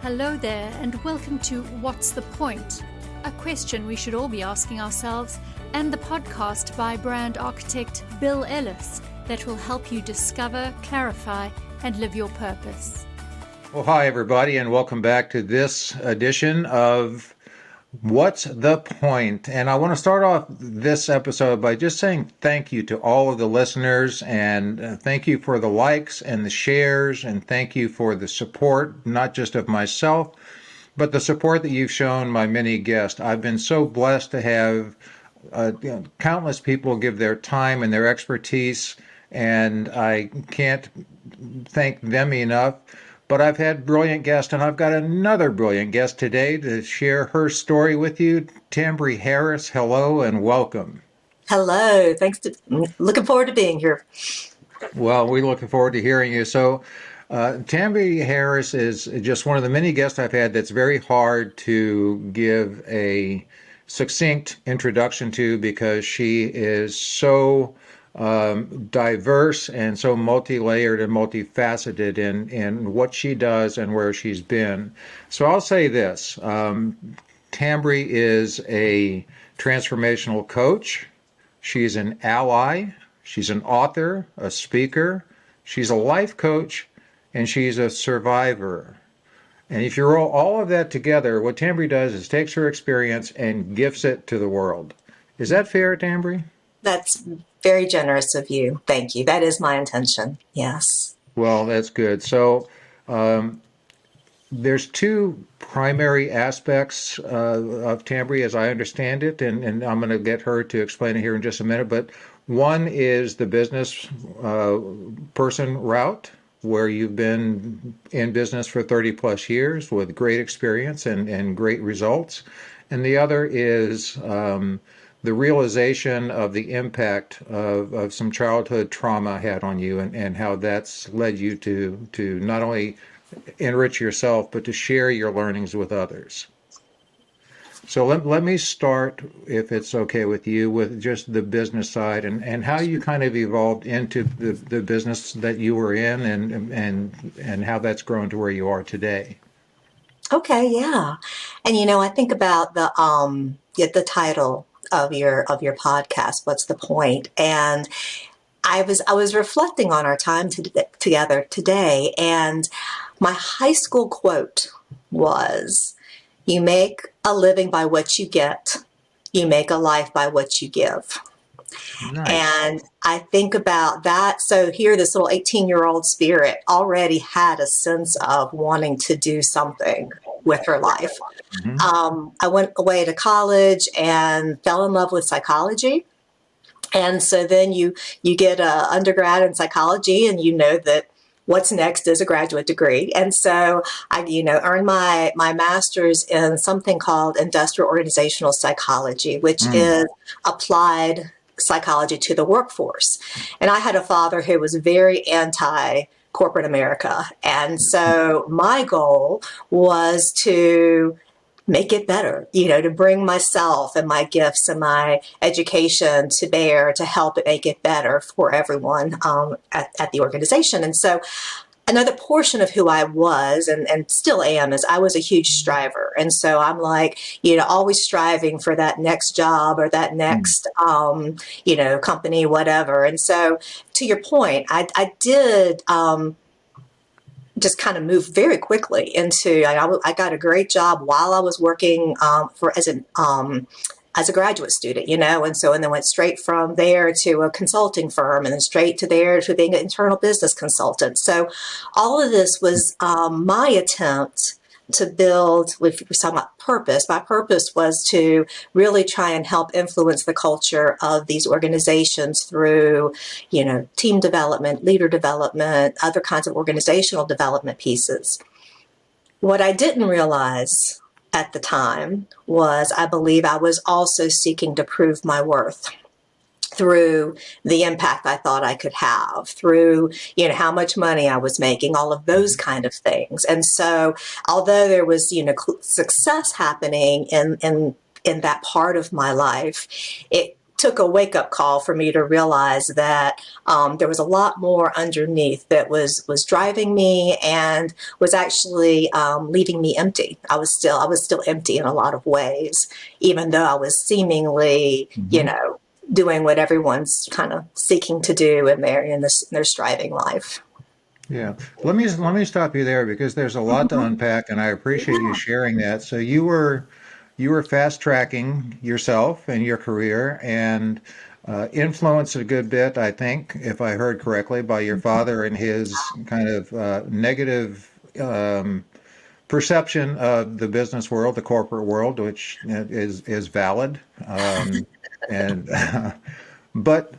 Hello there, and welcome to What's the Point? A question we should all be asking ourselves, and the podcast by brand architect Bill Ellis that will help you discover, clarify, and live your purpose. Well, hi, everybody, and welcome back to this edition of What's the Point? And I want to start off this episode by just saying thank you to all of the listeners, and thank you for the likes and the shares, and thank you for the support, not just of myself, but the support that you've shown my many guests. I've been so blessed to have countless people give their time and their expertise, and I can't thank them enough. But I've had brilliant guests, and I've got another brilliant guest today to share her story with you. Tambry Harris, hello and welcome. Hello. Looking forward to being here. Well, we're looking forward to hearing you. So, Tambry Harris is just one of the many guests I've had that's very hard to give a succinct introduction to because she is so diverse and so multi-layered and multifaceted in what she does and where she's been. So I'll say this, Tambry is a transformational coach. She's an ally. She's an author, a speaker. She's a life coach, and she's a survivor. And if you roll all of that together, what Tambry does is takes her experience and gifts it to the world. Is that fair, Tambry? That's very generous of you. Thank you. That is my intention. Yes. Well, that's good. So there's two primary aspects of Tambry, as I understand it, and I'm going to get her to explain it here in just a minute. But one is the business person route, where you've been in business for 30 plus years with great experience and great results. And the other is the realization of the impact of some childhood trauma had on you and how that's led you to not only enrich yourself, but to share your learnings with others. So let me start, if it's okay with you, with just the business side and how you kind of evolved into the business that you were in and how that's grown to where you are today. Okay. Yeah. And I think about the title of your podcast, What's the Point? And I was reflecting on our time together today, and my high school quote was, "You make a living by what you get. You make a life by what you give." Nice. And I think about that. So here, this little 18-year-old spirit already had a sense of wanting to do something with her life. Mm-hmm. I went away to college and fell in love with psychology. And so then you get an undergrad in psychology, and you know that what's next is a graduate degree. And so I, earned my master's in something called industrial organizational psychology, which is applied psychology to the workforce. And I had a father who was very anti-corporate America. And so my goal was to make it better, to bring myself and my gifts and my education to bear to help it make it better for everyone at the organization. And so another portion of who I was and still am is I was a huge striver. And so I'm like, always striving for that next job or that next, company, whatever. And so to your point, I did just kind of moved very quickly into, I got a great job while I was working as a graduate student, and then went straight from there to a consulting firm and then straight to there to being an internal business consultant. So all of this was my attempt to build, if we're talking about purpose, my purpose was to really try and help influence the culture of these organizations through, team development, leader development, other kinds of organizational development pieces. What I didn't realize at the time was I believe I was also seeking to prove my worth through the impact I thought I could have, through, how much money I was making, all of those kind of things. And so although there was, success happening in that part of my life, it took a wake-up call for me to realize that there was a lot more underneath that was driving me and was actually leaving me empty. I was still empty in a lot of ways, even though I was seemingly, doing what everyone's kind of seeking to do in their striving life. Yeah. Let me stop you there because there's a lot to unpack, and I appreciate you sharing that. So you were fast tracking yourself and your career and influenced a good bit, I think, if I heard correctly, by your father and his kind of negative perception of the business world, the corporate world, which is valid. And but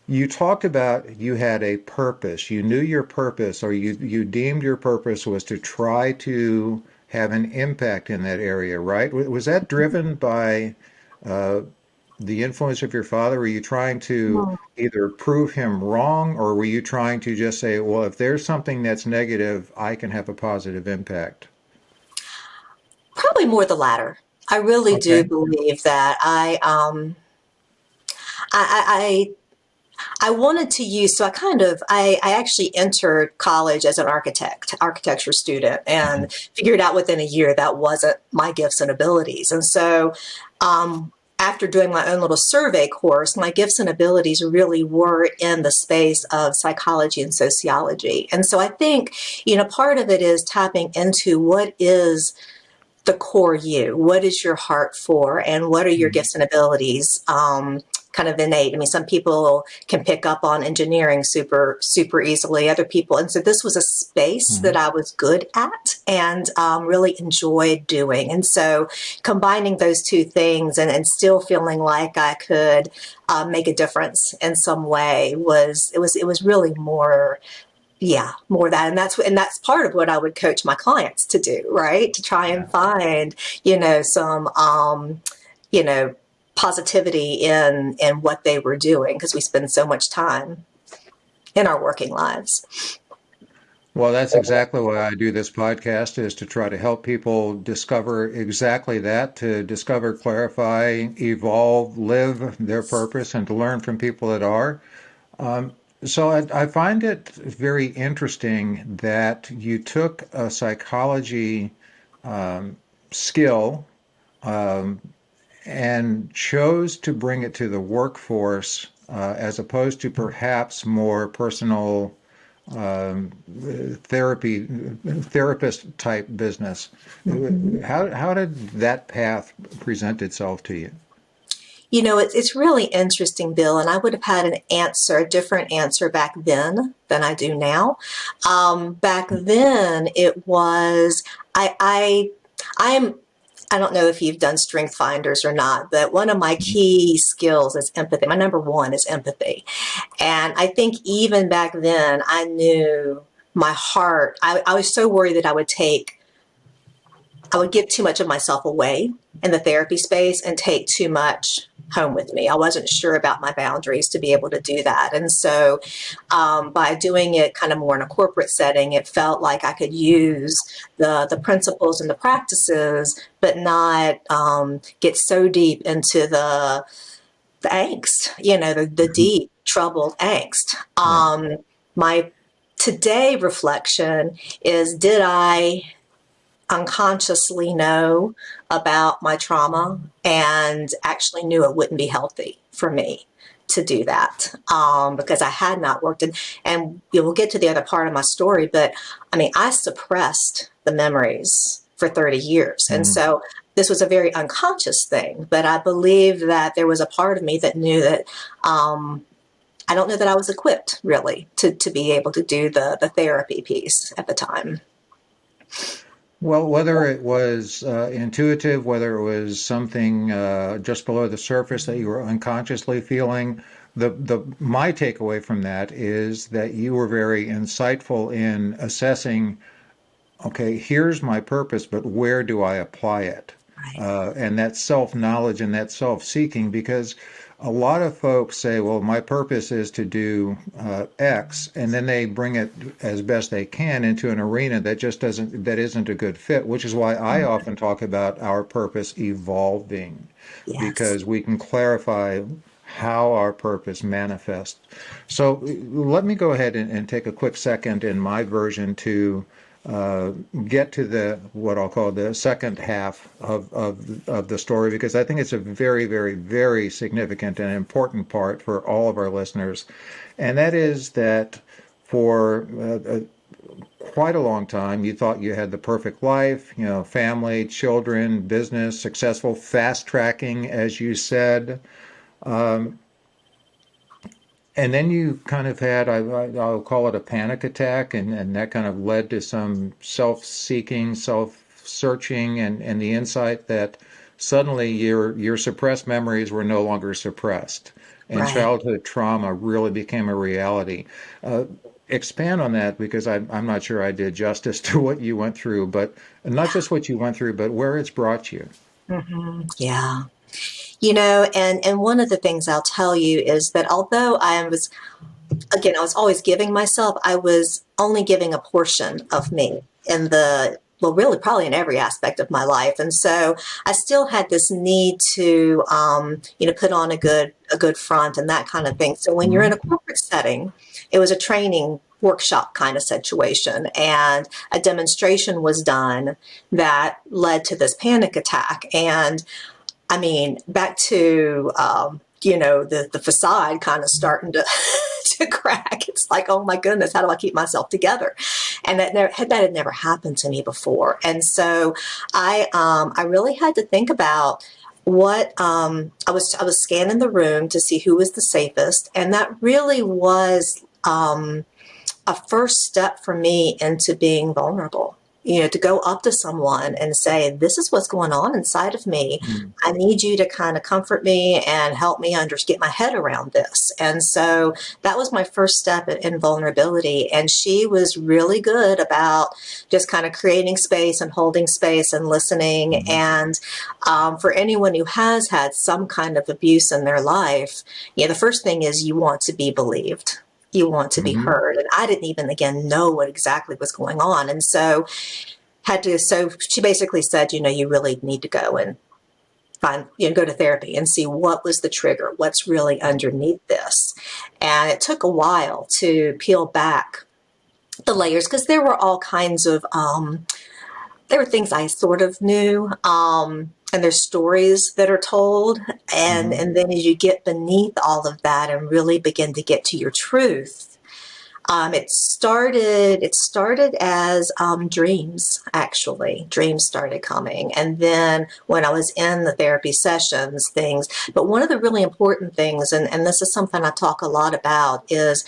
you talked about you had a purpose. You knew your purpose, or you deemed your purpose was to try to have an impact in that area, right? Was that driven by the influence of your father? Were you trying to either prove him wrong, or were you trying to just say, well, if there's something that's negative, I can have a positive impact? Probably more the latter. I really do Okay. believe that I wanted to use, so I actually entered college as an architecture student, and figured out within a year that wasn't my gifts and abilities. And so after doing my own little survey course, my gifts and abilities really were in the space of psychology and sociology. And so I think, part of it is tapping into what is the core you, what is your heart for, and what are your gifts and abilities, kind of innate. I mean, some people can pick up on engineering super easily, other people. And so this was a space that I was good at and really enjoyed doing. And so combining those two things and still feeling like I could make a difference in some way it was really more. Yeah, more that. And that's part of what I would coach my clients to do, right? To try and find, some, you know, positivity in what they were doing, because we spend so much time in our working lives. Well, that's exactly why I do this podcast, is to try to help people discover exactly that, to discover, clarify, evolve, live their purpose, and to learn from people that are. So I find it very interesting that you took a psychology skill and chose to bring it to the workforce as opposed to perhaps more personal um, therapist type business. How did that path present itself to you? It's really interesting, Bill, and I would have had a different answer back then than I do now. Back then, it was I am. I don't know if you've done strength finders or not, but one of my key skills is empathy. My number one is empathy. And I think even back then, I knew my heart. I was so worried that I would give too much of myself away in the therapy space and take too much home with me. I wasn't sure about my boundaries to be able to do that. And so by doing it kind of more in a corporate setting, it felt like I could use the principles and the practices, but not get so deep into the angst, the deep, troubled angst. Yeah. My today reflection is, did I unconsciously know about my trauma and actually knew it wouldn't be healthy for me to do that, because I had not worked in, and we'll get to the other part of my story, but I mean, I suppressed the memories for 30 years. And Mhm. so this was a very unconscious thing, but I believe that there was a part of me that knew that, I don't know that I was equipped really to be able to do the therapy piece at the time. Well, whether it was intuitive, whether it was something just below the surface that you were unconsciously feeling, the my takeaway from that is that you were very insightful in assessing, okay, here's my purpose, but where do I apply it? Right. And that self-knowledge and that self-seeking, because a lot of folks say, well, my purpose is to do X, and then they bring it as best they can into an arena that isn't a good fit, which is why I Mhm. often talk about our purpose evolving, Yes. because we can clarify how our purpose manifests. So let me go ahead and take a quick second in my version to get to the what I'll call the second half of the story, because I think it's a very, very, very significant and important part for all of our listeners. And that is that for quite a long time, you thought you had the perfect life, you know, family, children, business, successful, fast tracking, as you said. And then you kind of had, I'll call it a panic attack, and that kind of led to some self-seeking, self-searching, and the insight that suddenly your suppressed memories were no longer suppressed, and Right. childhood trauma really became a reality. Expand on that, because I'm not sure I did justice to what you went through, but not just what you went through, but where it's brought you. Yeah. You know, and one of the things I'll tell you is that although I was always giving myself, I was only giving a portion of me in well, really probably in every aspect of my life. And so I still had this need to, put on a good front and that kind of thing. So when you're in a Mhm. corporate setting, it was a training workshop kind of situation, and a demonstration was done that led to this panic attack. And I mean, back to, the facade kind of starting to, to crack. It's like, oh my goodness, how do I keep myself together? And that had never happened to me before. And so I really had to think about what I was scanning the room to see who was the safest. And that really was a first step for me into being vulnerable. You know, to go up to someone and say, this is what's going on inside of me. Mhm. I need you to kind of comfort me and help me get my head around this. And so that was my first step in vulnerability. And she was really good about just kind of creating space and holding space and listening. Mhm. And for anyone who has had some kind of abuse in their life, the first thing is you want to be believed. You want to be Mhm. heard. And I didn't even, again, know what exactly was going on. And so she basically said, you really need to go and go to therapy and see what was the trigger, what's really underneath this. And it took a while to peel back the layers, because there were all kinds of, there were things I sort of knew. And there's stories that are told. Mhm. And then as you get beneath all of that and really begin to get to your truth, it started as dreams, actually. Dreams started coming. And then when I was in the therapy sessions, but one of the really important things, and this is something I talk a lot about, is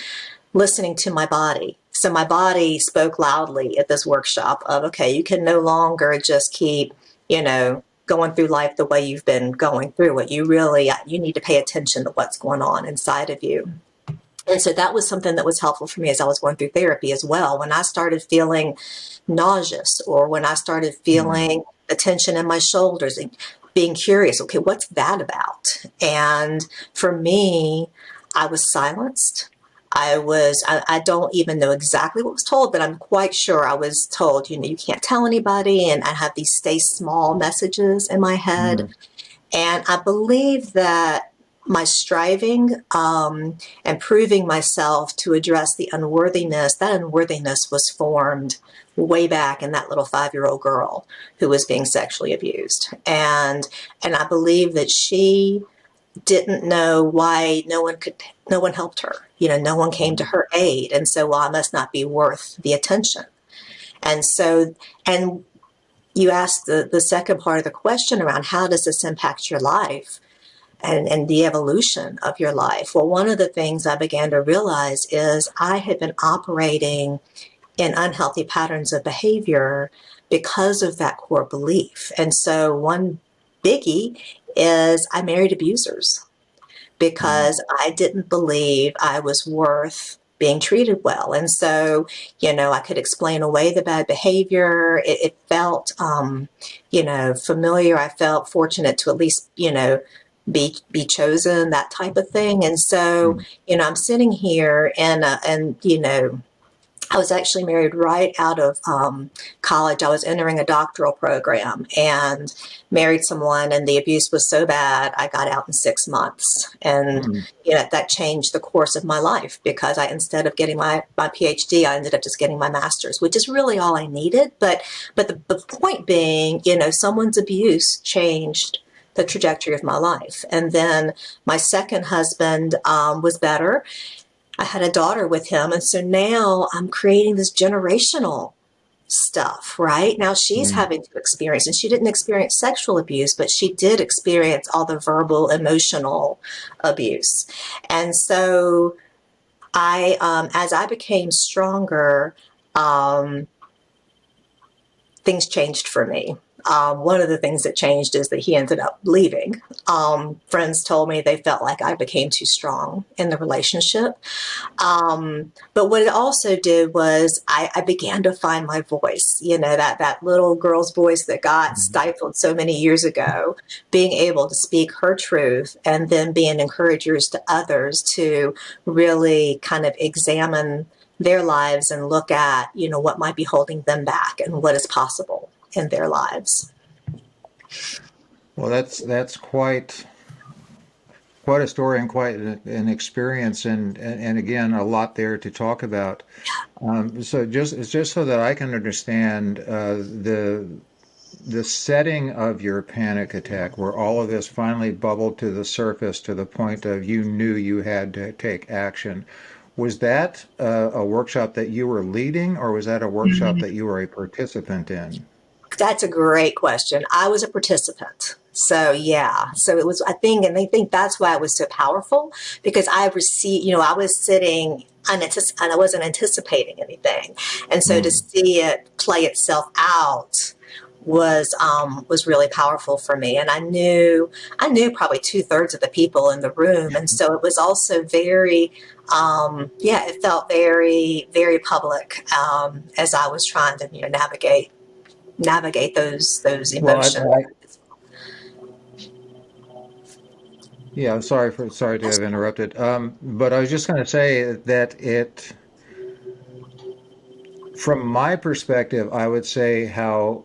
listening to my body. So my body spoke loudly at this workshop of, okay, you can no longer just keep, going through life the way you've been going through it. You need to pay attention to what's going on inside of you. And so that was something that was helpful for me as I was going through therapy as well. When I started feeling nauseous, or when I started Mhm. feeling the tension in my shoulders, and being curious, okay, what's that about? And for me, I was silenced. I don't even know exactly what was told, but I'm quite sure I was told, you can't tell anybody. And I have these stay small messages in my head. Mhm. And I believe that my striving and proving myself to address that unworthiness was formed way back in that little 5-year-old girl who was being sexually abused. And I believe that she didn't know why no one helped her. No one came to Mhm. her aid. And so, well, I must not be worth the attention. And so, and you asked the second part of the question around how does this impact your life and the evolution of your life. Well, one of the things I began to realize is I had been operating in unhealthy patterns of behavior because of that core belief. And so one biggie is I married abusers Mhm. because I didn't believe I was worth being treated well. And so, I could explain away the bad behavior. It felt, familiar. I felt fortunate to at least, be chosen, that type of thing. And so, Mhm. I'm sitting here and I was actually married right out of college. I was entering a doctoral program and married someone, and the abuse was so bad, I got out in 6 months. And Mm. that changed the course of my life, because instead of getting my PhD, I ended up just getting my master's, which is really all I needed. But the point being, someone's abuse changed the trajectory of my life. And then my second husband was better. I had a daughter with him. And so now I'm creating this generational stuff, right? Now she's Mm. having to experience, and she didn't experience sexual abuse, but she did experience all the verbal, emotional abuse. And so as I became stronger, um, things changed for me. One of the things that changed is that he ended up leaving. Friends told me they felt like I became too strong in the relationship. But what it also did was I began to find my voice, that little girl's voice that got stifled so many years ago, being able to speak her truth and then being encouragers to others to really kind of examine their lives and look at, what might be holding them back and what is possible in their lives. Well, that's quite a story and quite an experience, and again, a lot there to talk about. So just so that I can understand the setting of your panic attack, where all of this finally bubbled to the surface to the point of you knew you had to take action. Was that a workshop that you were leading, or was that a workshop that you were a participant in? That's a great question. I was a participant. So yeah, so it was, and they think that's why it was so powerful, because I received, I was sitting and I wasn't anticipating anything. And so to Mm. see it play itself out was really powerful for me. And I knew probably 2/3 of the people in the room. And so it was also very, it felt very, very public, as I was trying to, navigate those Well, emotions. yeah, sorry to have interrupted. But I was just going to say that from my perspective, I would say how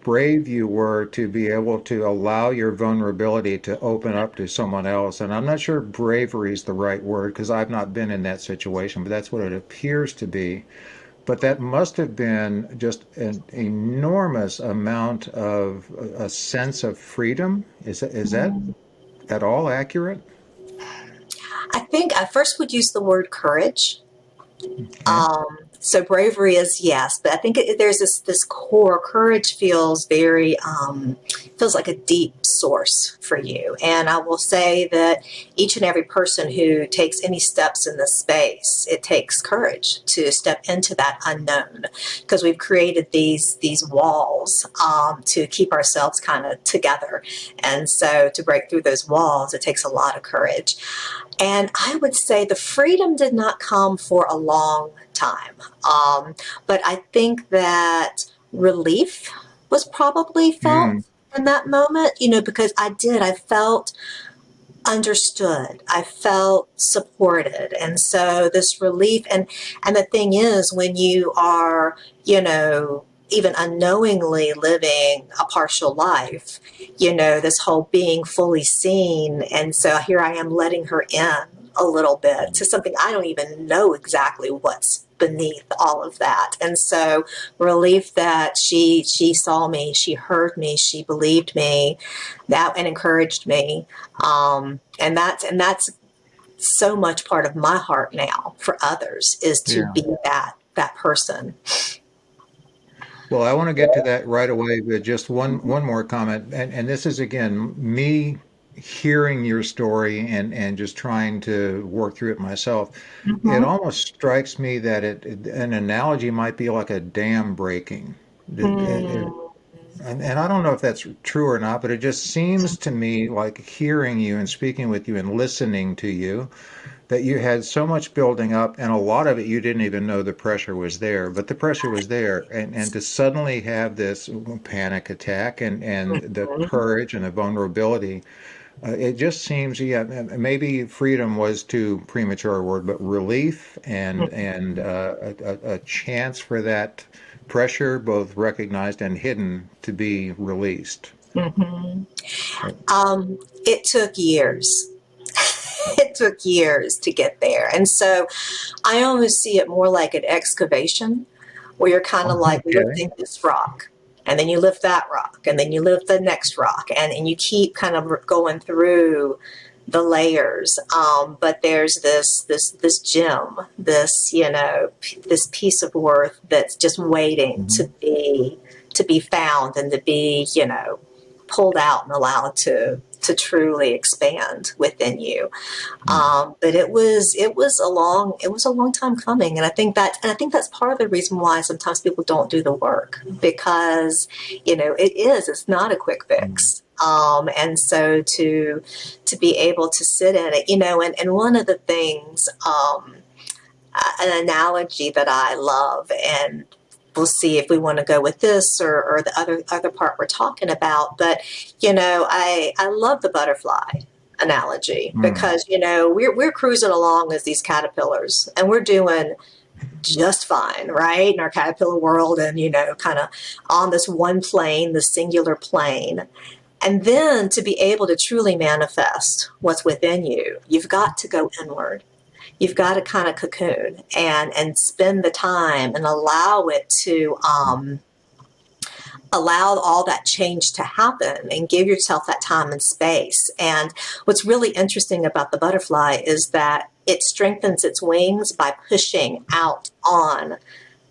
brave you were to be able to allow your vulnerability to open up to someone else. And I'm not sure bravery is the right word because I've not been in that situation, but that's what it appears to be. But that must have been just an enormous amount of a sense of freedom. Is that at all accurate? I think I first would use the word courage. Okay. So bravery is yes, but I think there's this core courage feels like a deep source for you. And I will say that each and every person who takes any steps in this space, it takes courage to step into that unknown, because we've created these walls to keep ourselves kind of together. And so to break through those walls, it takes a lot of courage. And I would say the freedom did not come for a long time. But I think that relief was probably felt Mm. in that moment, because I felt understood. I felt supported. And so this relief, and the thing is, when you are, even unknowingly living a partial life, this whole being fully seen. And so here I am letting her in a little bit to something I don't even know exactly what's beneath all of that. And so relief that she saw me, she heard me, she believed me, that and encouraged me. And that's so much part of my heart now for others, is to Yeah. be that person. Well, I want to get to that right away, but just one more comment, and this is again me hearing your story and just trying to work through it myself. It Mm-hmm. almost strikes me that an analogy might be like a dam breaking. Mm. And I don't know if that's true or not, but it just seems to me like hearing you and speaking with you and listening to you that you had so much building up, and a lot of it you didn't even know the pressure was there, but the pressure was there. And to suddenly have this panic attack and the Mhm. courage and the vulnerability, it just seems, yeah, maybe freedom was too premature a word, but relief and a chance for that pressure, both recognized and hidden, to be released. Mm-hmm. It took years. It took years to get there. And so I almost see it more like an excavation where you're kind of like Okay. lifting this rock. And then you lift that rock, and then you lift the next rock, and you keep kind of going through the layers. But there's this gem, this this piece of worth that's just waiting Mhm. to be found and to be pulled out and allowed to truly expand within you. But it was a long time coming, and I think that's part of the reason why sometimes people don't do the work, because it's not a quick fix. And so to be able to sit in it, and one of the things, an analogy that I love, and we'll see if we want to go with this or the other part we're talking about. But I love the butterfly analogy, Mm. because we're cruising along as these caterpillars, and we're doing just fine, right, in our caterpillar world, and kind of on this one plane, the singular plane. And then to be able to truly manifest what's within you, you've got to go inward. You've got to kind of cocoon and spend the time and allow it to allow all that change to happen, and give yourself that time and space. And what's really interesting about the butterfly is that it strengthens its wings by pushing out on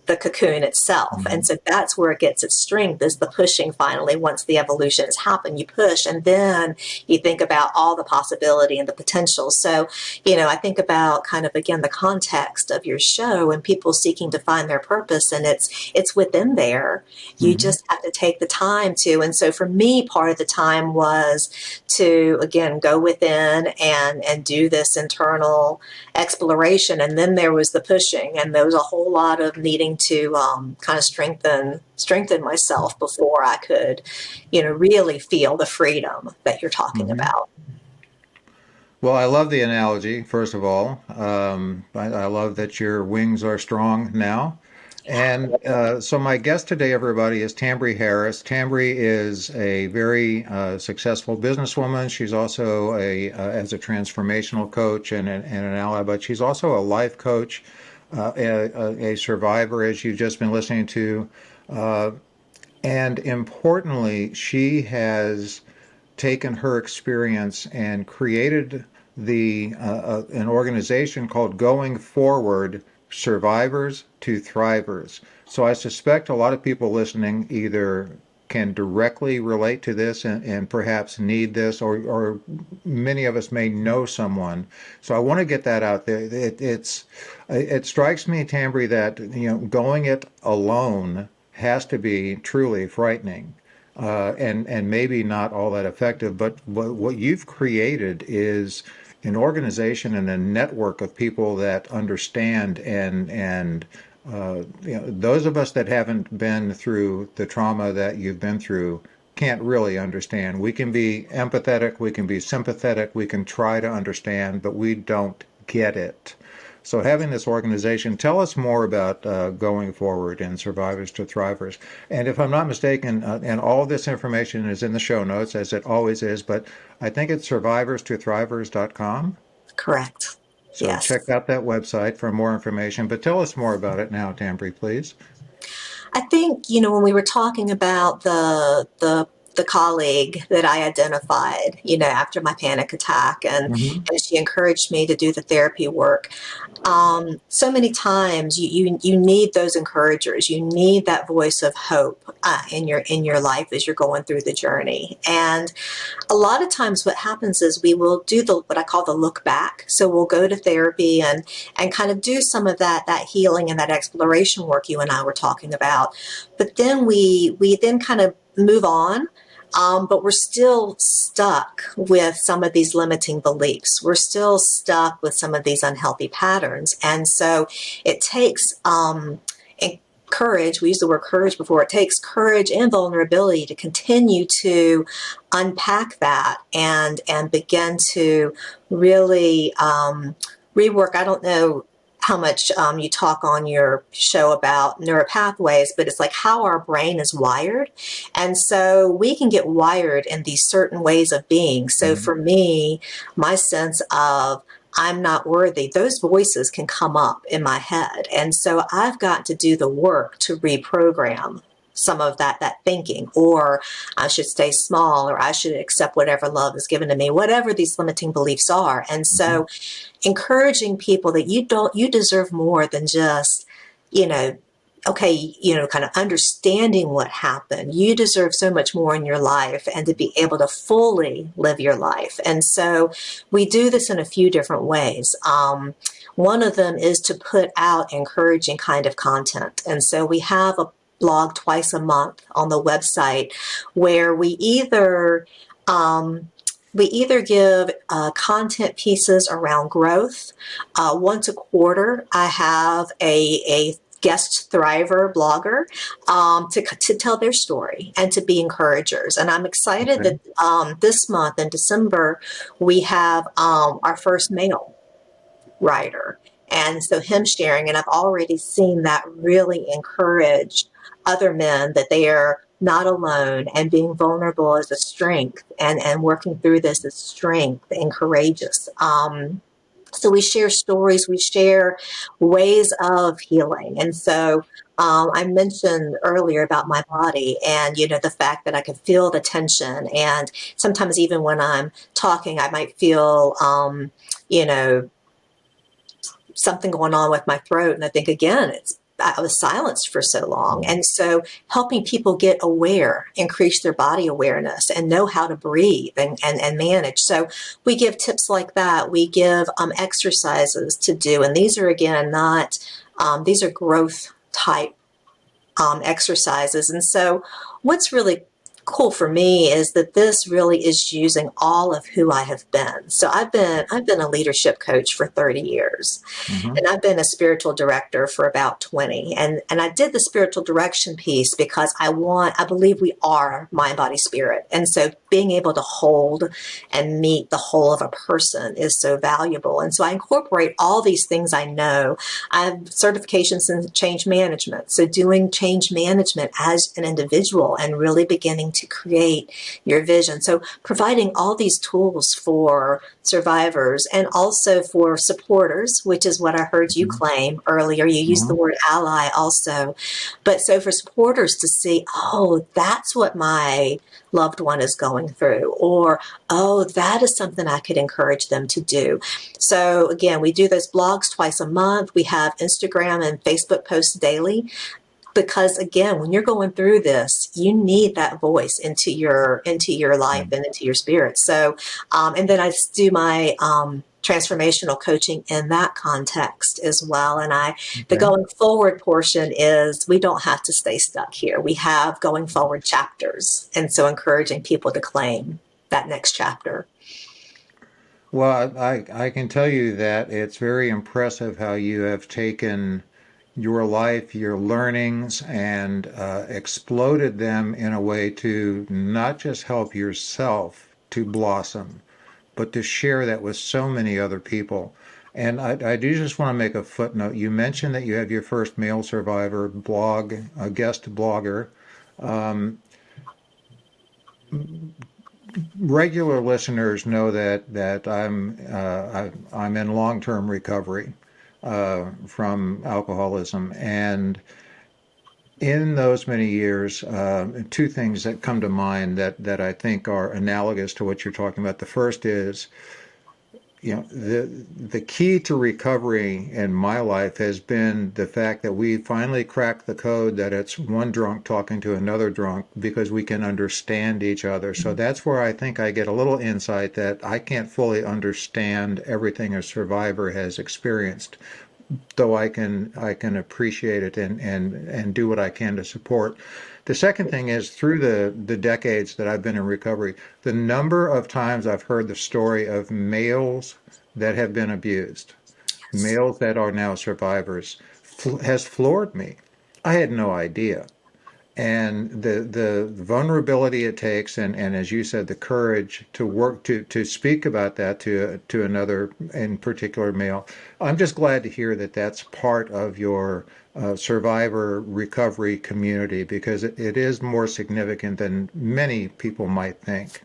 the cocoon itself. And so that's where it gets its strength, is the pushing. Finally, once the evolution has happened, you push, and then you think about all the possibility and the potential. So I think about kind of, again, the context of your show and people seeking to find their purpose, and it's within there. You Mhm. just have to take the time to. And so for me, part of the time was to, again, go within and do this internal exploration. And then there was the pushing, and there was a whole lot of needing to kind of strengthen myself before I could really feel the freedom that you're talking Mhm. about. Well, I love the analogy, first of all. I love that your wings are strong now. And so my guest today, everybody, is Tambry Harris. Tambry is a very successful businesswoman. She's also as a transformational coach and an ally, but she's also a life coach, a survivor, as you've just been listening to. Uh, and importantly, she has taken her experience and created an organization called Going Forward: Survivors to Thrivers. So I suspect a lot of people listening either can directly relate to this and perhaps need this, or many of us may know someone. So I want to get that out there. It strikes me, Tambry, that going it alone has to be truly frightening, and maybe not all that effective. But what you've created is an organization and a network of people that understand, and those of us that haven't been through the trauma that you've been through can't really understand. We can be empathetic, we can be sympathetic, we can try to understand, but we don't get it. So having this organization, tell us more about Going Forward and Survivors to Thrivers. And if I'm not mistaken, and all this information is in the show notes, as it always is, but I think it's survivorstothrivers.com. Correct. So check Yes. out that website for more information. But tell us more about it now, Tambry, please. I think, when we were talking about the colleague that I identified, after my panic attack, Hmm. and she encouraged me to do the therapy work. So many times you need those encouragers. You need that voice of hope in your life as you're going through the journey. And a lot of times what happens is we will do what I call the look back. So we'll go to therapy and kind of do some of that healing and that exploration work you and I were talking about. But then we then kind of move on. But we're still stuck with some of these limiting beliefs. We're still stuck with some of these unhealthy patterns. And so it takes courage, we use the word courage before, it takes courage and vulnerability to continue to unpack that and begin to really rework. I don't know how much you talk on your show about neuropathways, but it's like how our brain is wired. And so we can get wired in these certain ways of being. So for me, my sense of I'm not worthy, those voices can come up in my head. And so I've got to do the work to reprogram some of that thinking, or I should stay small, or I should accept whatever love is given to me, whatever these limiting beliefs are. And so encouraging people that you deserve more than just, okay, kind of understanding what happened. You deserve so much more in your life, and to be able to fully live your life. And so we do this in a few different ways. One of them is to put out encouraging kind of content. And so we have a blog twice a month on the website where we either give content pieces around growth. Once a quarter, I have a guest thriver blogger to tell their story and to be encouragers. And I'm excited that this month in December, we have our first male writer. And so him sharing, and I've already seen that really encourage other men that they are not alone, and being vulnerable is a strength, and working through this is strength and courageous. So we share stories, we share ways of healing. And so I mentioned earlier about my body and, the fact that I could feel the tension. And sometimes even when I'm talking, I might feel, something going on with my throat. And I think, again, I was silenced for so long. And so helping people get aware, increase their body awareness, and know how to breathe and manage. So we give tips like that. We give exercises to do. And these are, again, these are growth type exercises. And so what's really cool for me is that this really is using all of who I have been. So I've been a leadership coach for 30 years, and I've been a spiritual director for about 20. And I did the spiritual direction piece because I believe we are mind, body, spirit. And so being able to hold and meet the whole of a person is so valuable. And so I incorporate all these things I know. I have certifications in change management. So doing change management as an individual and really beginning to create your vision. So providing all these tools for survivors and also for supporters, which is what I heard you claim earlier. You used the word ally also. But so for supporters to see, oh, that's what my loved one is going through, or, oh, that is something I could encourage them to do. So again, we do those blogs twice a month. We have Instagram and Facebook posts daily. Because again, when you're going through this, you need that voice into your life and into your spirit. So, and then I do my transformational coaching in that context as well. And the going forward portion is we don't have to stay stuck here. We have going forward chapters, and so encouraging people to claim that next chapter. Well, I can tell you that it's very impressive how you have taken your life, your learnings, and exploded them in a way to not just help yourself to blossom, but to share that with so many other people. And I do just want to make a footnote. You mentioned that you have your first male survivor blog, a guest blogger. Regular listeners know that I'm in long-term recovery from alcoholism, and in those many years, two things that come to mind that I think are analogous to what you're talking about. The first is, the key to recovery in my life has been the fact that we finally cracked the code that it's one drunk talking to another drunk because we can understand each other. So that's where I think I get a little insight that I can't fully understand everything a survivor has experienced, though I can appreciate it and do what I can to support. The second thing is, through the decades that I've been in recovery, the number of times I've heard the story of males that have been abused, males that are now survivors, has floored me. I had no idea. And the vulnerability it takes, and as you said, the courage to work to speak about that to another, in particular male. I'm just glad to hear that that's part of your survivor recovery community, because it is more significant than many people might think.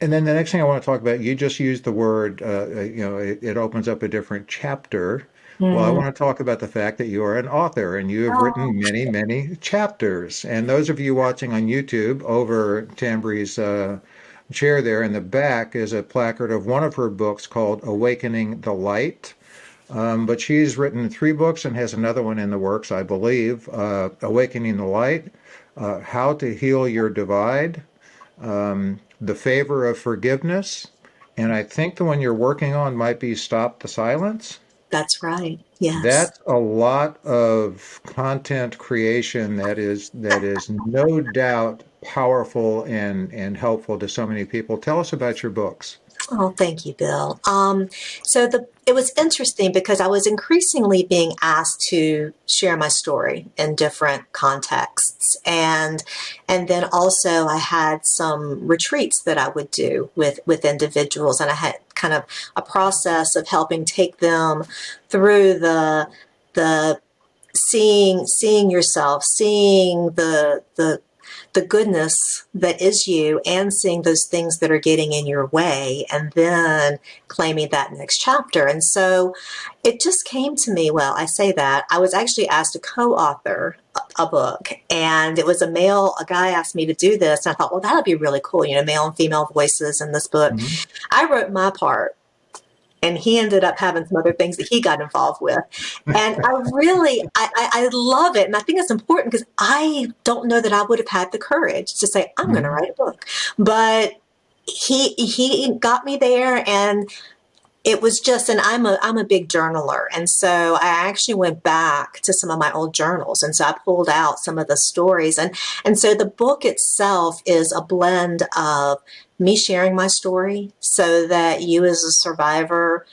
And then the next thing I want to talk about, you just used the word, it opens up a different chapter. Well, I Mm. want to talk about the fact that you are an author and you have Oh, written many, many chapters. And those of you watching on YouTube, over Tambry's chair there in the back is a placard of one of her books called Awakening the Light. But she's written 3 books and has another one in the works, I believe. Awakening the Light, How to Heal Your Divide, The Favor of Forgiveness, and I think the one you're working on might be Stop the Silence. that's right. Yes. That's a lot of content creation that is no doubt powerful and helpful to so many people. Tell us about your books. Oh, thank you, Bill. So it was interesting because I was increasingly being asked to share my story in different contexts, and then also I had some retreats that I would do with individuals, and I had kind of a process of helping take them through the seeing yourself, seeing the goodness that is you, and seeing those things that are getting in your way, and then claiming that next chapter. And so it just came to me. Well, I say that I was actually asked to co-author a book, and it was a guy asked me to do this, and I thought, well, that would be really cool, male and female voices in this book. Mhm. I wrote my part, and he ended up having some other things that he got involved with. And I love it. And I think it's important because I don't know that I would have had the courage to say, I'm going to Mhm. write a book. But he got me there, and it was just, and I'm a big journaler. And so I actually went back to some of my old journals. And so I pulled out some of the stories. And so the book itself is a blend of me sharing my story so that you as a survivor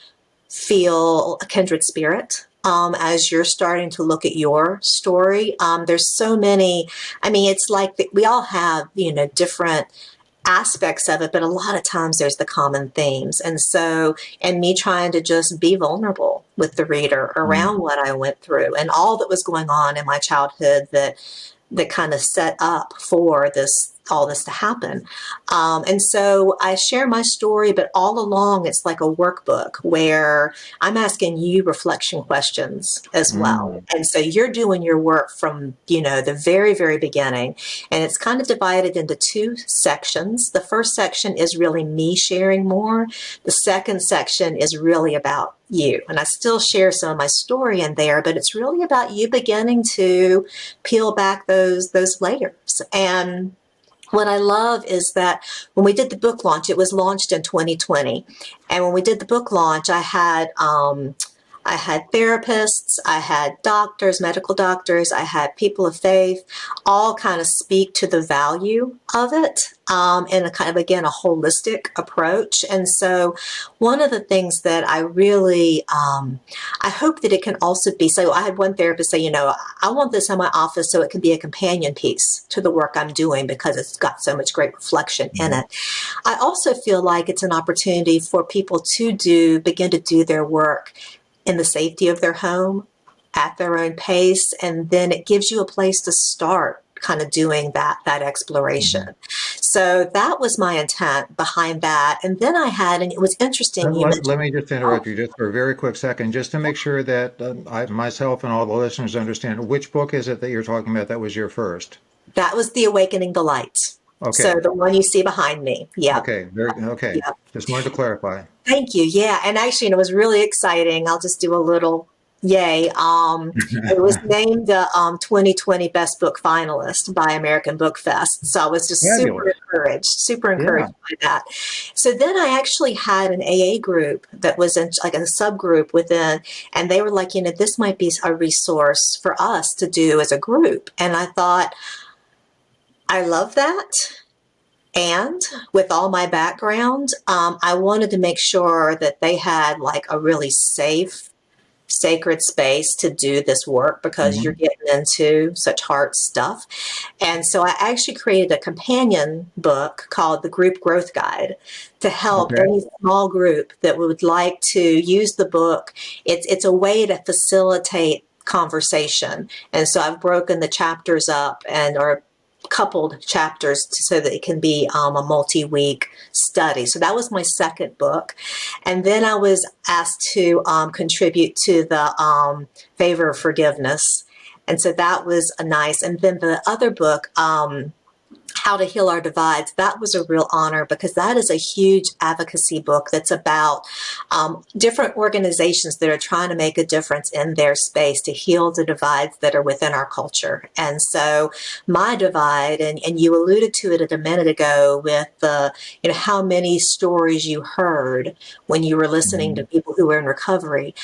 feel a kindred spirit. As you're starting to look at your story, there's so many. I mean, it's like we all have, different aspects of it, but a lot of times there's the common themes. And so, and me trying to just be vulnerable with the reader Mhm. around what I went through and all that was going on in my childhood that kind of set up for all this to happen. And so I share my story, but all along it's like a workbook where I'm asking you reflection questions as well. Mm. And so you're doing your work from, the very, very beginning. And it's kind of divided into 2 sections. The first section is really me sharing more. The second section is really about you. And I still share some of my story in there, but it's really about you beginning to peel back those layers. And what I love is that when we did the book launch, it was launched in 2020. And when we did the book launch, I had therapists, I had doctors, medical doctors, I had people of faith, all kind of speak to the value of it in a kind of, again, a holistic approach. And so one of the things that I really, I hope that it can also be, so I had one therapist say, I want this in my office so it can be a companion piece to the work I'm doing because it's got so much great reflection in Mhm. it. I also feel like it's an opportunity for people to begin to do their work in the safety of their home at their own pace. And then it gives you a place to start kind of doing that exploration. Mhm. So that was my intent behind that. And then and it was interesting, you Let mentioned, me just oh, interrupt you just for a very quick second, just to make sure that myself and all the listeners understand. Which book is it that you're talking about that was your first? that was the Awakening the Light. So Okay. the one you see behind me. Yeah. Okay. Yeah. Just wanted to clarify. Thank you. Yeah. And actually, it was really exciting. I'll just do a little yay. It was named the 2020 Best Book finalist by American Book Fest. So I was just Fabulous. super Yeah. encouraged by that. So then I actually had an AA group that was in like a subgroup within, and they were like, this might be a resource for us to do as a group. And I thought, I love that. And with all my background, I wanted to make sure that they had like a really safe sacred space to do this work because you're getting into such hard stuff. And so I actually created a companion book called the Group Growth Guide to help Okay. any small group that would like to use the book. It's a way to facilitate conversation. And so I've broken the chapters up and or coupled chapters so that it can be a multi-week study. So that was my second book. And then I was asked to contribute to the Favor of Forgiveness. And so that was a nice. And then the other book, How to Heal Our Divides, that was a real honor because that is a huge advocacy book that's about different organizations that are trying to make a difference in their space to heal the divides that are within our culture. And so my divide, and you alluded to it a minute ago with the, how many stories you heard when you were listening to people who were in recovery.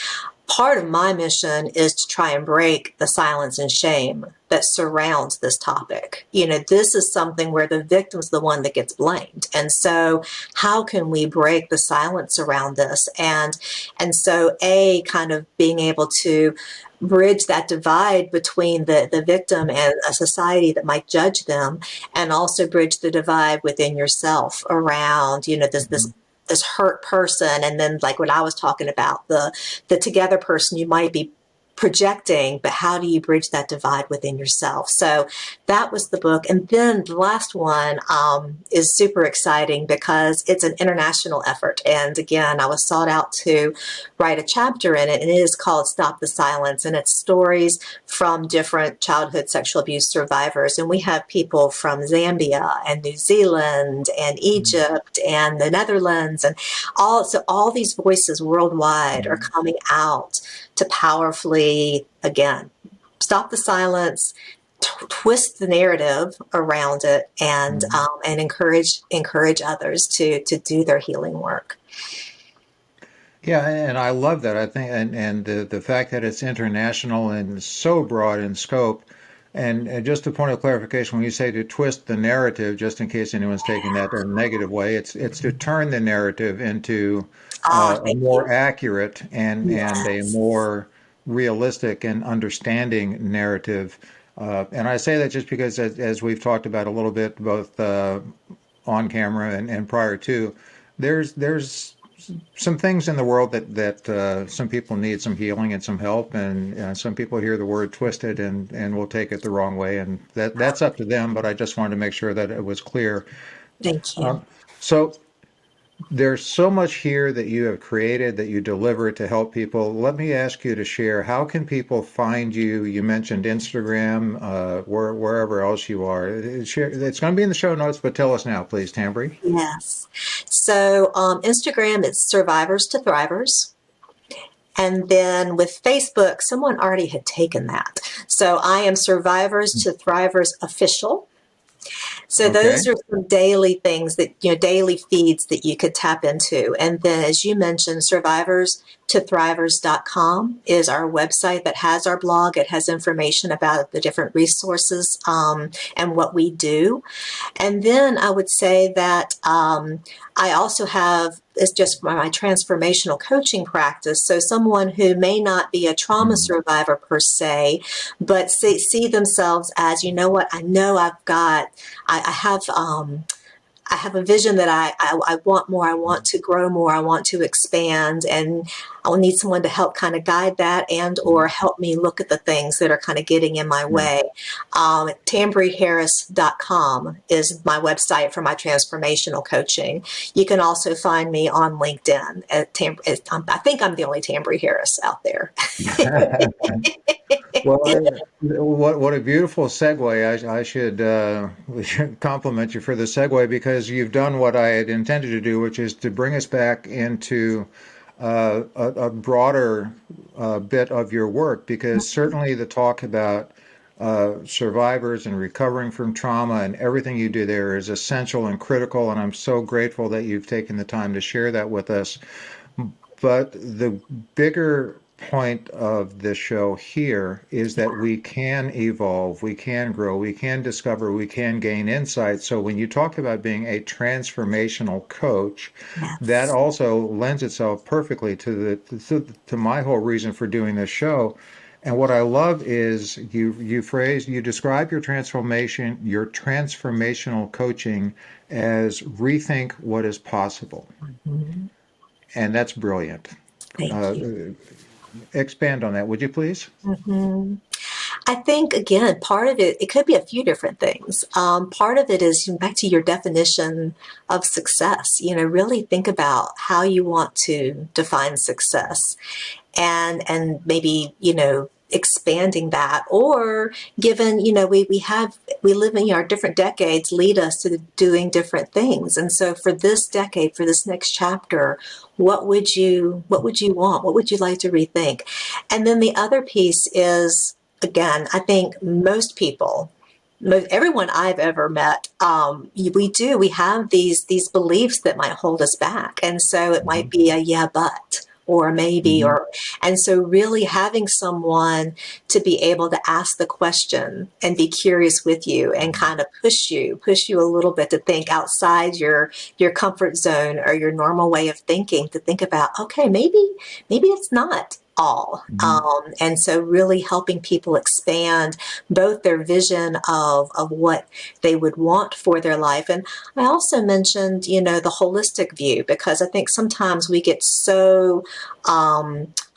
Part of my mission is to try and break the silence and shame that surrounds this topic. This is something where the victim's the one that gets blamed. And so how can we break the silence around this? And so kind of being able to bridge that divide between the victim and a society that might judge them, and also bridge the divide within yourself around, this hurt person, and then like what I was talking about, the together person you might be projecting, but how do you bridge that divide within yourself? So that was the book. And then the last one is super exciting because it's an international effort. And again, I was sought out to write a chapter in it, and it is called Stop the Silence. And it's stories from different childhood sexual abuse survivors. And we have people from Zambia and New Zealand and Egypt and the Netherlands, and all these voices worldwide are coming out to powerfully, again, stop the silence, twist the narrative around it, and encourage others to do their healing work. Yeah, and I love that. I think, and the fact that it's international and so broad in scope. And just a point of clarification, when you say to twist the narrative, just in case anyone's taking that in a negative way, it's to turn the narrative into a Thank more you. accurate and a Yes. more realistic and understanding narrative. And I say that just because, as we've talked about a little bit, both on camera and prior to, there's some things in the world that some people need some healing and some help, and some people hear the word twisted and will take it the wrong way, and that's up to them. But I just wanted to make sure that it was clear. Thank you. So there's so much here that you have created that you deliver to help people. Let me ask you to share. How can people find you? You mentioned Instagram, wherever else you are. It's going to be in the show notes, but tell us now, please, Tambry. Yes. So Instagram is Survivors to Thrivers. And then with Facebook, someone already had taken that. So I am Survivors to Thrivers Official. So Okay. those are some daily things that, daily feeds that you could tap into. And then, as you mentioned, survivorstothrivers.com is our website that has our blog. It has information about the different resources and what we do. And then I would say that I also have, it's just my transformational coaching practice. So someone who may not be a trauma survivor per se, but see themselves as, what, I know I have a vision that I want more. I want to grow more. I want to expand, and I'll need someone to help kind of guide that and or help me look at the things that are kind of getting in my Yeah. way. TambryHarris.com is my website for my transformational coaching. You can also find me on LinkedIn. I think I'm the only Tambry Harris out there. Well, what a beautiful segue. We should compliment you for the segue because you've done what I had intended to do, which is to bring us back into a broader bit of your work, because certainly the talk about survivors and recovering from trauma and everything you do there is essential and critical, and I'm so grateful that you've taken the time to share that with us. But the bigger point of this show here is that we can evolve, we can grow, we can discover, we can gain insight. So when you talk about being a transformational coach, that Yes. also lends itself perfectly to my whole reason for doing this show. And what I love is you describe your transformation, your transformational coaching as rethink what is possible. Mhm. And that's brilliant. Thank Uh, you. expand on that, would you please? hmm I think, again, part of it, it could be a few different things. Part of it is back to your definition of success. Really think about how you want to define success and maybe, expanding that, or given, we live in our different decades lead us to doing different things. And so for this decade, for this next chapter, what would you want? What would you like to rethink? And then the other piece is, again, I think most people, everyone I've ever met, we have these beliefs that might hold us back, and so it might Mhm. be a yeah, but, or maybe, Mhm. and so really having someone to be able to ask the question and be curious with you and kind of push you a little bit to think outside your comfort zone or your normal way of thinking, to think about, okay, maybe it's not all. Mhm. And so really helping people expand both their vision of what they would want for their life. And I also mentioned, the holistic view, because I think sometimes we get so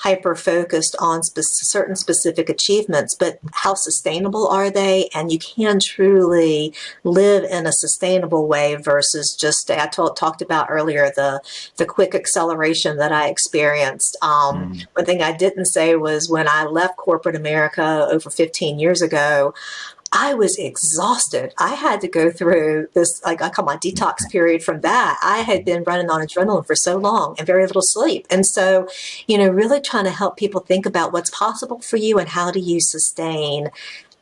hyper focused on certain specific achievements, but how sustainable are they? And you can truly live in a sustainable way versus just, talked about earlier, the quick acceleration that I experienced. Mhm. One thing I didn't say was when I left corporate America over 15 years ago, I was exhausted. I had to go through this, like I call my detox period from that. I had been running on adrenaline for so long and very little sleep. And so, really trying to help people think about what's possible for you and how do you sustain,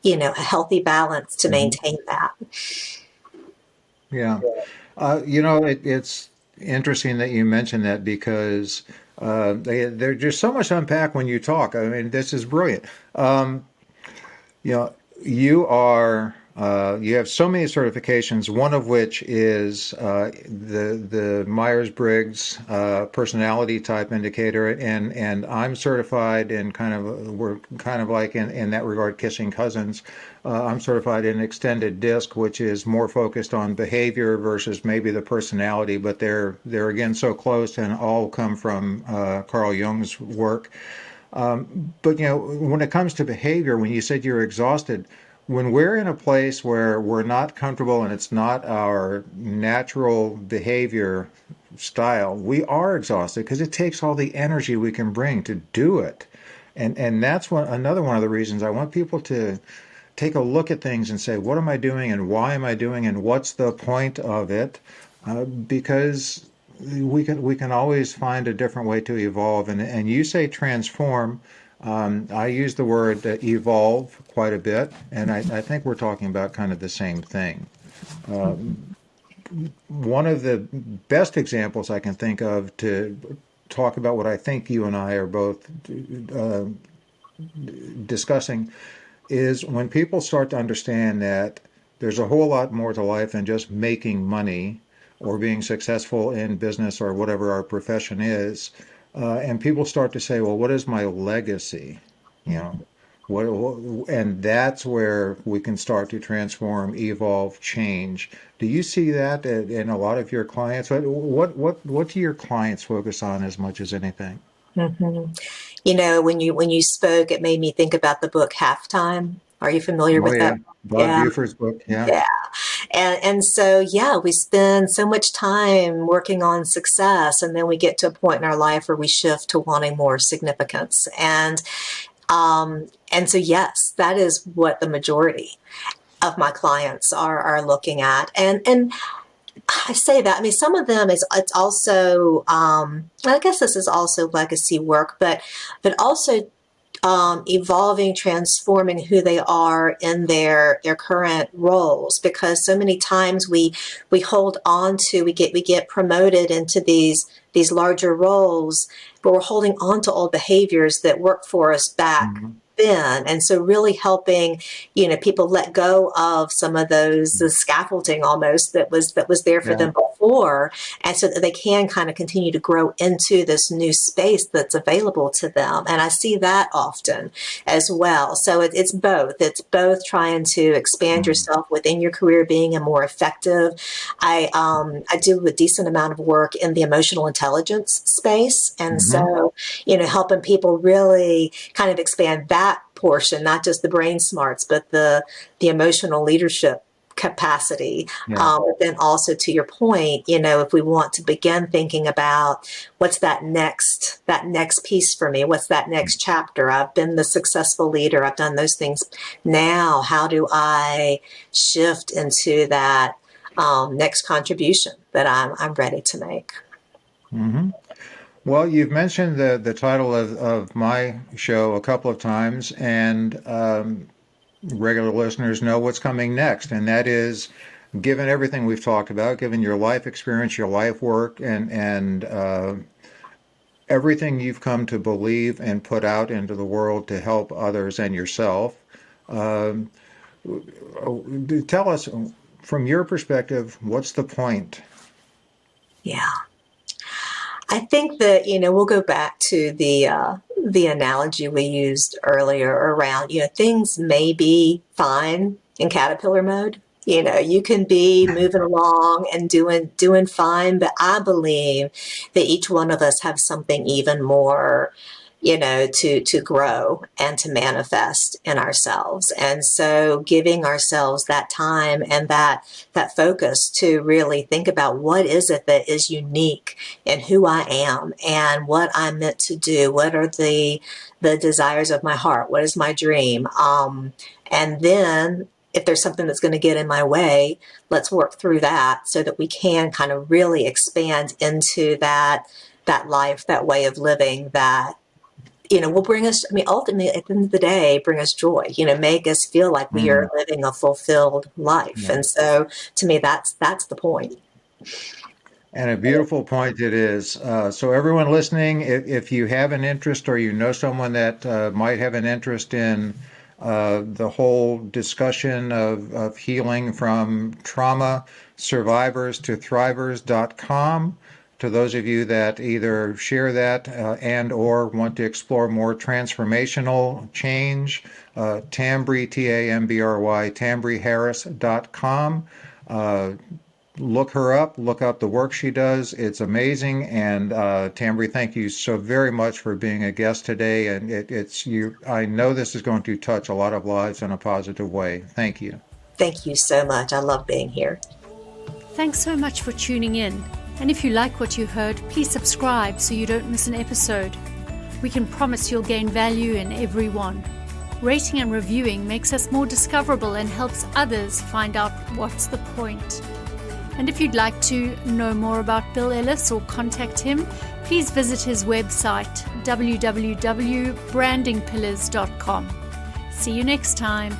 a healthy balance to Mhm. maintain that. Yeah. It's interesting that you mentioned that because there's just so much to unpack when you talk. I mean, this is brilliant. Um, You know, you have so many certifications. One of which is the Myers-Briggs personality type indicator, and I'm certified in we're kind of like in that regard kissing cousins. I'm certified in extended disc, which is more focused on behavior versus maybe the personality, but they're again so close and all come from Carl Jung's work. But when it comes to behavior, when you said you're exhausted, when we're in a place where we're not comfortable and it's not our natural behavior style, we are exhausted because it takes all the energy we can bring to do it. And that's another one of the reasons I want people to take a look at things and say, what am I doing and why am I doing and what's the point of it? Because we can always find a different way to evolve. And you say transform. I use the word evolve quite a bit, and I think we're talking about kind of the same thing. One of the best examples I can think of to talk about what I think you and I are both uh, discussing is when people start to understand that there's a whole lot more to life than just making money or being successful in business or whatever our profession is. And people start to say, well, what is my legacy? You know, and that's where we can start to transform, evolve, change. Do you see that in a lot of your clients? What do your clients focus on as much as anything? hmm when you spoke, it made me think about the book Halftime. Are you familiar Oh with that? yeah, Bob Yeah. Buford's book. Yeah. Yeah. And so, yeah, we spend so much time working on success, and then we get to a point in our life where we shift to wanting more significance. And so, yes, that is what the majority of my clients are looking at. And I say that, I mean, some of them it's also, I guess this is also legacy work, but also evolving, transforming who they are in their current roles, because so many times we hold on to, we get promoted into these larger roles, but we're holding on to old behaviors that worked for us back then. And so really helping, people let go of some of those, the scaffolding almost that was there for them before, and so that they can kind of continue to grow into this new space that's available to them. And I see that often as well. So it's both. It's both trying to expand yourself within your career, being a more effective. I do a decent amount of work in the emotional intelligence space. And so, helping people really kind of expand that portion, not just the brain smarts, but the emotional leadership capacity. But then also, to your point, if we want to begin thinking about what's that next piece for me, what's that next chapter? I've been the successful leader. I've done those things. Now, how do I shift into that next contribution that I'm ready to make? Well, you've mentioned the title of my show a couple of times, and regular listeners know what's coming next, and that is, given everything we've talked about, given your life experience, your life work, and everything you've come to believe and put out into the world to help others and yourself, tell us, from your perspective, what's the point? Yeah. I think that, we'll go back to the analogy we used earlier around, things may be fine in caterpillar mode. You can be moving along and doing fine, but I believe that each one of us have something even more, to grow and to manifest in ourselves. And so giving ourselves that time and that focus to really think about what is it that is unique in who I am and what I'm meant to do. What are the desires of my heart? What is my dream? And then if there's something that's going to get in my way, let's work through that so that we can kind of really expand into that life, that way of living that, will bring us, ultimately at the end of the day, bring us joy, make us feel like we are living a fulfilled life. And so to me, that's the point. And a beautiful point it is. So everyone listening, if you have an interest or someone that might have an interest in the whole discussion of healing from trauma survivors to thrivers.com, to those of you that either share that and or want to explore more transformational change, Tambry, Tambry, tambryharris.com. Look her up, look up the work she does. It's amazing. And Tambry, thank you so very much for being a guest today. And I know this is going to touch a lot of lives in a positive way. Thank you. Thank you so much. I love being here. Thanks so much for tuning in. And if you like what you heard, please subscribe so you don't miss an episode. We can promise you'll gain value in every one. Rating and reviewing makes us more discoverable and helps others find out what's the point. And if you'd like to know more about Bill Ellis or contact him, please visit his website, www.brandingpillars.com. See you next time.